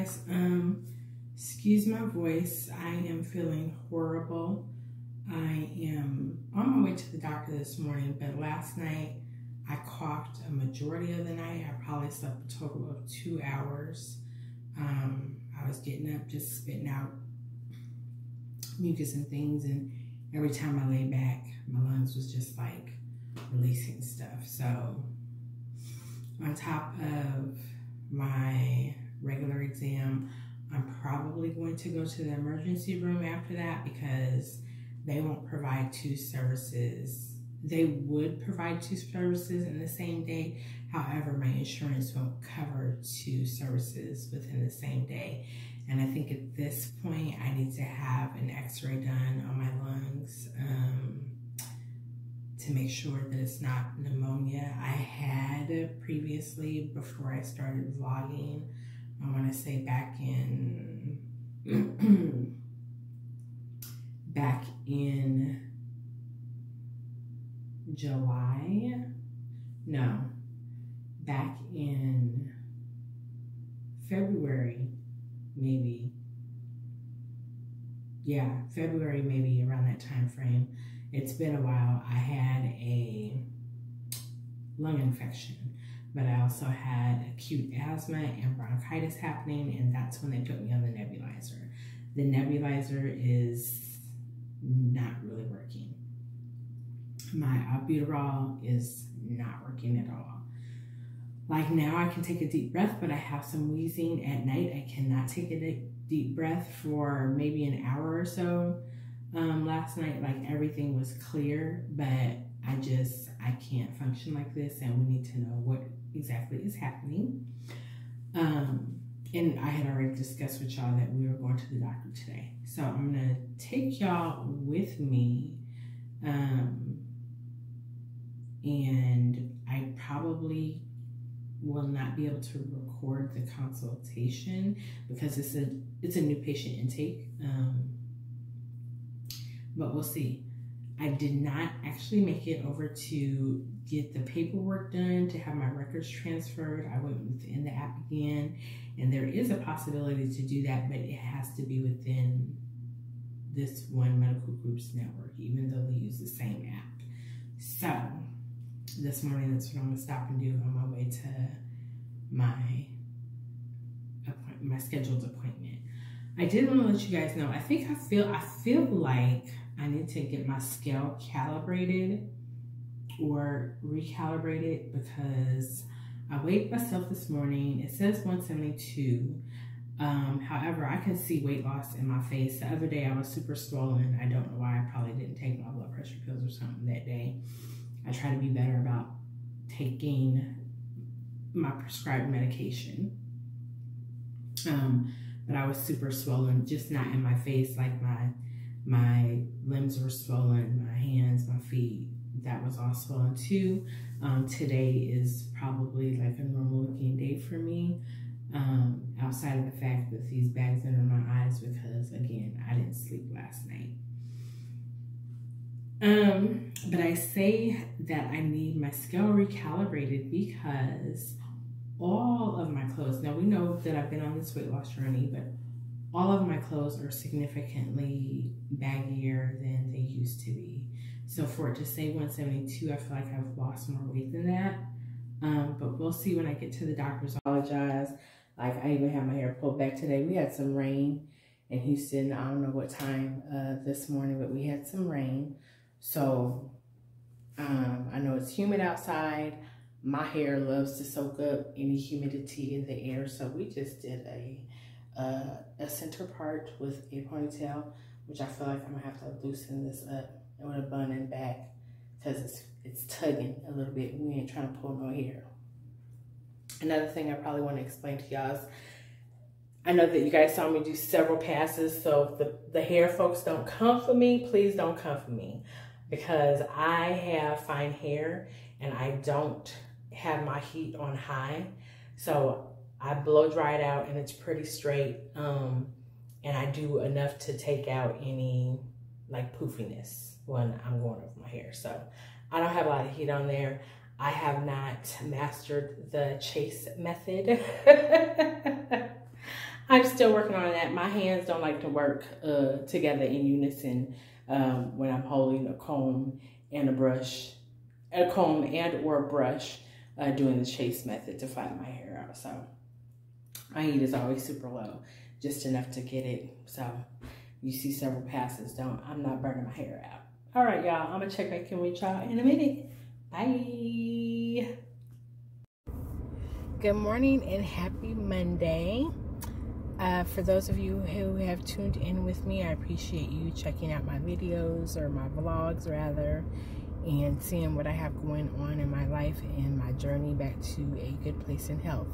guys. Excuse my voice. I am feeling horrible. I am on my way to the doctor this morning, but last night I coughed a majority of the night. I probably slept a total of 2 hours. I was getting up, just spitting out mucus and things, and every time I lay back, my lungs was just like releasing stuff. So on top of my regular exam, I'm probably going to go to the emergency room after that because they won't provide 2 services. They would provide 2 services in the same day. However, my insurance won't cover 2 services within the same day. And I think at this point, I need to have an x-ray done on my lungs to make sure that it's not pneumonia. I had previously, before I started vlogging, I want to say back in July, no, back in February, maybe. Yeah, February, maybe around that time frame. It's been a while. I had a lung infection, but I also had acute asthma and bronchitis happening, and that's when they put me on the nebulizer. The nebulizer is not really working. My albuterol is not working at all. Like now I can take a deep breath, but I have some wheezing at night. I cannot take a deep breath for maybe an hour or so. Last night, like everything was clear, but I can't function like this, and we need to know what exactly is happening. And I had already discussed with y'all that we were going to the doctor today. So I'm gonna take y'all with me. And I probably will not be able to record the consultation because it's a new patient intake. But we'll see. I did not actually make it over to get the paperwork done to have my records transferred. I went within the app again, and there is a possibility to do that, but it has to be within this one medical group's network, even though they use the same app. So this morning, that's what I'm gonna stop and do on my way to my scheduled appointment. I did want to let you guys know, I feel like I need to get my scale calibrated or recalibrated because I weighed myself this morning. It says 172. However, I can see weight loss in my face. The other day I was super swollen. I don't know why. I probably didn't take my blood pressure pills or something that day. I try to be better about taking my prescribed medication. But I was super swollen, just not in my face. Like my limbs were swollen, my hands, my feet, that was all swollen too. Today is probably like a normal looking day for me, outside of the fact that these bags under my eyes because, again, I didn't sleep last night. But I say that I need my scale recalibrated because all of my clothes, now we know that I've been on this weight loss journey, but all of my clothes are significantly baggier than they used to be. So for it to say 172, I feel like I've lost more weight than that. But we'll see when I get to the doctor's. I apologize. Like I even had my hair pulled back today. We had some rain in Houston. I don't know what time this morning, but we had some rain. So I know it's humid outside. My hair loves to soak up any humidity in the air. So we just did a center part with a ponytail, which I feel like I'm gonna have to loosen this up and with a bun and back because it's tugging a little bit. We ain't trying to pull no hair. Another thing I probably want to explain to y'all is I know that you guys saw me do several passes, so if the hair folks don't come for me, please don't come for me because I have fine hair and I don't have my heat on high. So I blow dry it out and it's pretty straight. And I do enough to take out any like poofiness when I'm going over my hair. So I don't have a lot of heat on there. I have not mastered the chase method. I'm still working on that. My hands don't like to work together in unison when I'm holding a comb and a brush, a comb and or a brush, doing the chase method to flatten my hair out. So my heat is always super low, just enough to get it. So you see several passes. I'm not burning my hair out. All right, y'all. I'm gonna check back in with y'all in a minute. Bye. Good morning and happy Monday. For those of you who have tuned in with me, I appreciate you checking out my videos, or my vlogs rather, and seeing what I have going on in my life and my journey back to a good place in health.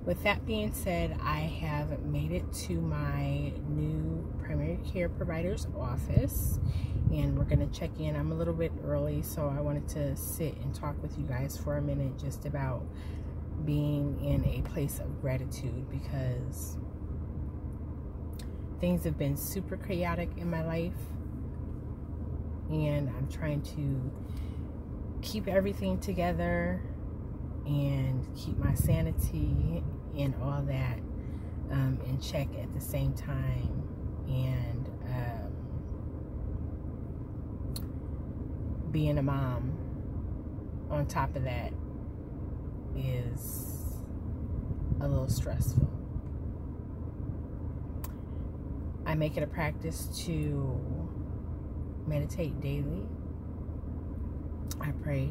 With that being said, I have made it to my new primary care provider's office, and we're going to check in. I'm a little bit early, so I wanted to sit and talk with you guys for a minute just about being in a place of gratitude, because things have been super chaotic in my life, and I'm trying to keep everything together and keep my sanity and all that in check at the same time. And being a mom on top of that is a little stressful. I make it a practice to meditate daily. I pray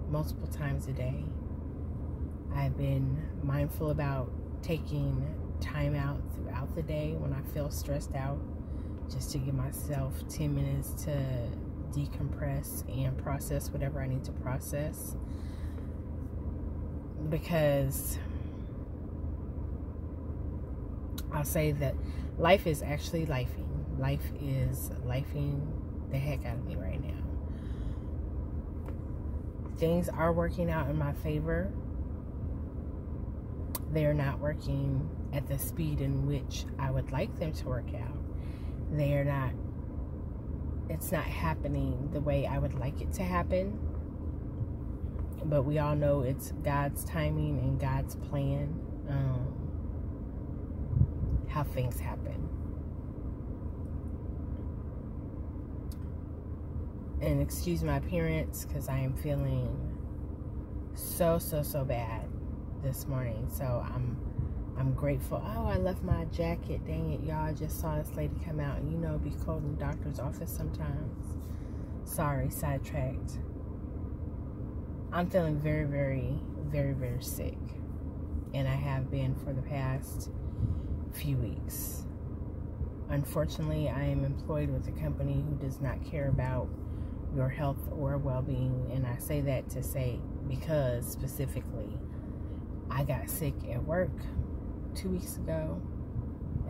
multiple times a day. I've been mindful about taking time out throughout the day when I feel stressed out, just to give myself 10 minutes to decompress and process whatever I need to process. Because I'll say that life is actually lifing. Life is lifing the heck out of me right now. Things are working out in my favor. They're not working at the speed in which I would like them to work out. They're not, it's not happening the way I would like it to happen. But we all know it's God's timing and God's plan, how things happen. And excuse my appearance, because I am feeling so bad this morning. So I'm grateful. Oh, I left my jacket. Dang it, y'all. I just saw this lady come out. And you know, it'd be cold in the doctor's office sometimes. Sorry, sidetracked. I'm feeling very sick. And I have been for the past few weeks. Unfortunately, I am employed with a company who does not care about your health or well-being. And I say that to say, because specifically, I got sick at work 2 weeks ago,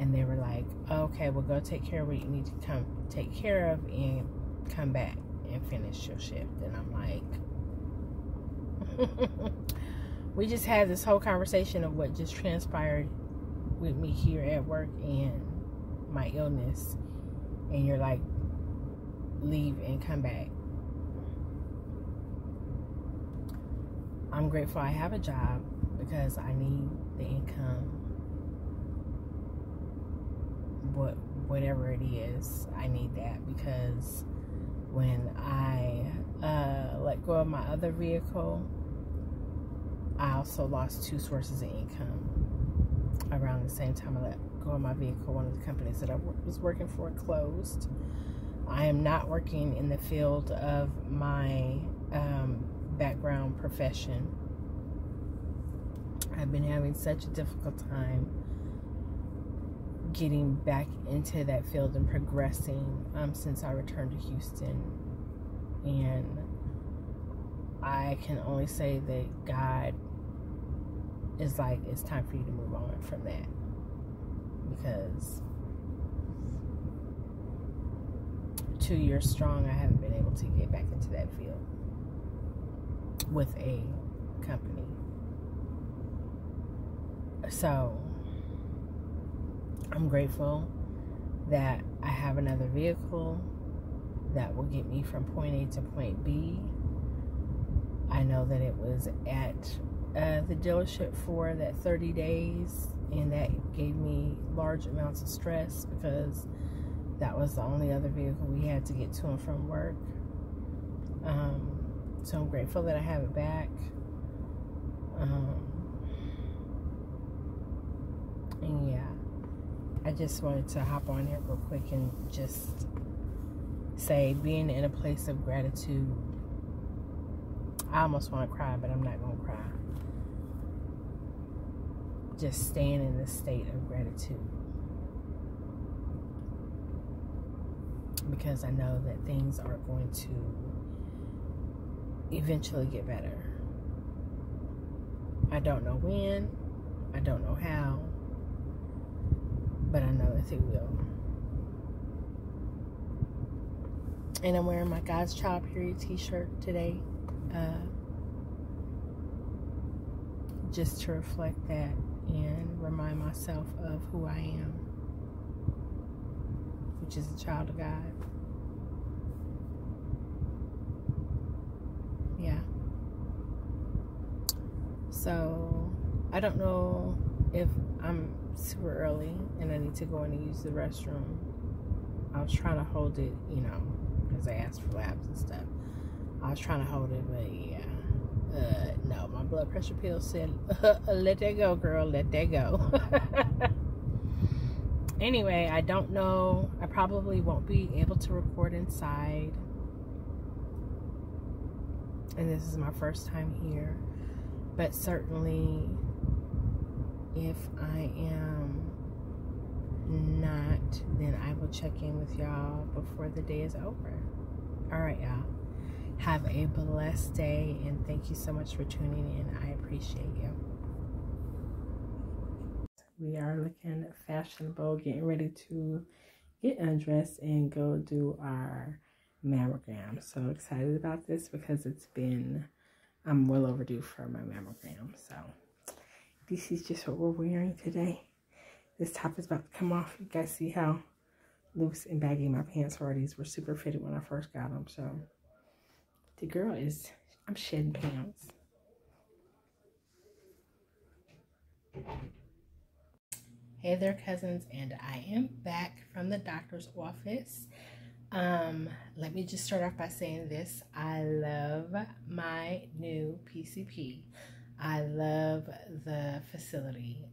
and they were like, okay, well, go take care of what you need to come take care of and come back and finish your shift. And I'm like, we just had this whole conversation of what just transpired with me here at work and my illness, and you're like, leave and come back. I'm grateful I have a job, because I need the income. Whatever it is, I need that, because when I let go of my other vehicle, I also lost 2 sources of income. Around the same time I let go of my vehicle, one of the companies that I was working for closed. I am not working in the field of my background profession. I've been having such a difficult time getting back into that field and progressing since I returned to Houston. And I can only say that God is like, it's time for you to move on from that, because 2 years strong, I haven't been able to get back into that field with a company. So I'm grateful that I have another vehicle that will get me from point A to point B. I know that it was at the dealership for that 30 days, and that gave me large amounts of stress because that was the only other vehicle we had to get to and from work. So I'm grateful that I have it back. And yeah, I just wanted to hop on here real quick and just say, being in a place of gratitude, I almost want to cry, but I'm not going to cry. Just staying in this state of gratitude, because I know that things are going to eventually get better. I don't know when, I don't know how, but I know that they will. And I'm wearing my God's Child Period t-shirt today, just to reflect that and remind myself of who I am, which is a child of God. Yeah. So I don't know if I'm super early and I need to go in and use the restroom. I was trying to hold it, you know, because they asked for labs and stuff. I was trying to hold it, but yeah. No, my blood pressure pill said, let that go, girl, let that go. Anyway, I don't know. I probably won't be able to record inside. And this is my first time here. But certainly, if I am not, then I will check in with y'all before the day is over. All right, y'all. Have a blessed day, and thank you so much for tuning in. I appreciate you. We are looking fashionable, getting ready to get undressed and go do our mammogram. So excited about this because I'm well overdue for my mammogram. So this is just what we're wearing today. This top is about to come off. You guys see how loose and baggy my pants were. These were super fitted when I first got them. So the girl I'm shedding pants. Hey there, cousins, and I am back from the doctor's office. Let me just start off by saying this. I love my new PCP. I love the facility.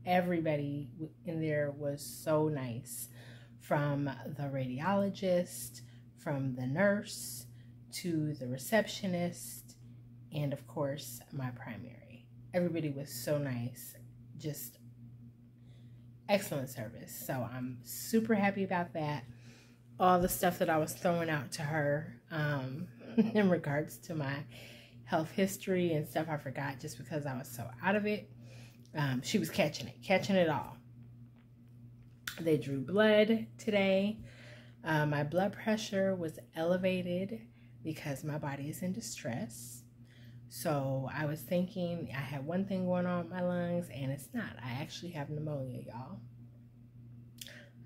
Everybody in there was so nice, from the radiologist, from the nurse, to the receptionist, and of course my primary. Everybody was so nice, just excellent service. So I'm super happy about that. All the stuff that I was throwing out to her in regards to my health history and stuff I forgot just because I was so out of it, she was catching it all. They drew blood today. My blood pressure was elevated because my body is in distress. So I was thinking I had one thing going on with my lungs, and it's not. I actually have pneumonia, y'all.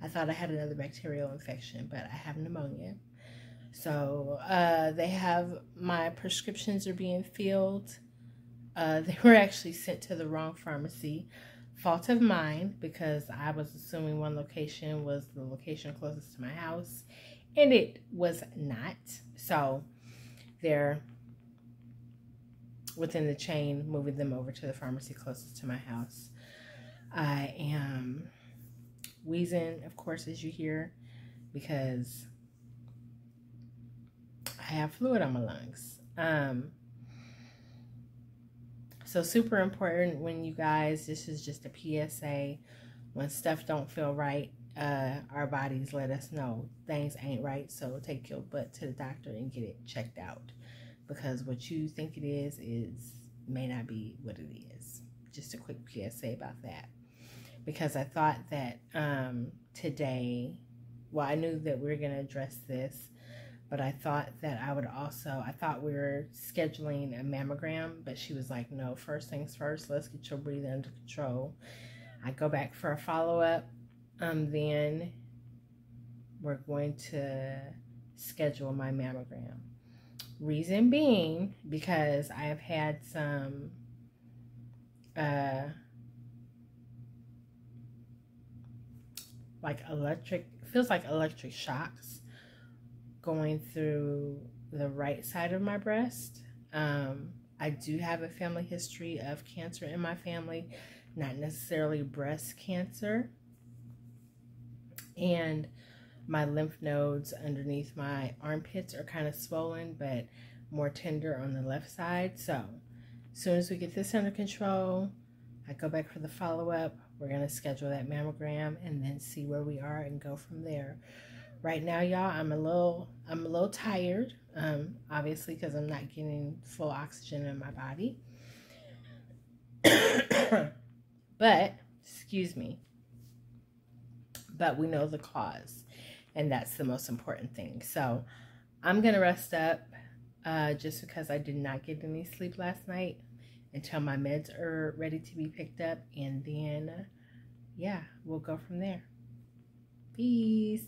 I thought I had another bacterial infection, but I have pneumonia. So my prescriptions are being filled. They were actually sent to the wrong pharmacy. Fault of mine, because I was assuming one location was the location closest to my house, and it was not. So they're within the chain, moving them over to the pharmacy closest to my house. I am wheezing, of course, as you hear, because I have fluid on my lungs. So super important when you guys, this is just a PSA, when stuff don't feel right, our bodies let us know things ain't right. So take your butt to the doctor and get it checked out, because what you think it is may not be what it is. Just a quick PSA about that, because I thought that today, well, I knew that we were going to address this, but I thought that I thought we were scheduling a mammogram, but she was like, no, first things first, let's get your breathing under control. I go back for a follow-up, then we're going to schedule my mammogram. Reason being, because I have had some like feels like electric shocks going through the right side of my breast. I do have a family history of cancer in my family, not necessarily breast cancer. And my lymph nodes underneath my armpits are kind of swollen, but more tender on the left side. So as soon as we get this under control, I go back for the follow-up. We're going to schedule that mammogram and then see where we are and go from there. Right now, y'all, I'm a little tired, obviously, because I'm not getting full oxygen in my body. But, excuse me, but we know the cause, and that's the most important thing. So I'm going to rest up just because I did not get any sleep last night until my meds are ready to be picked up, and then, yeah, we'll go from there. Peace.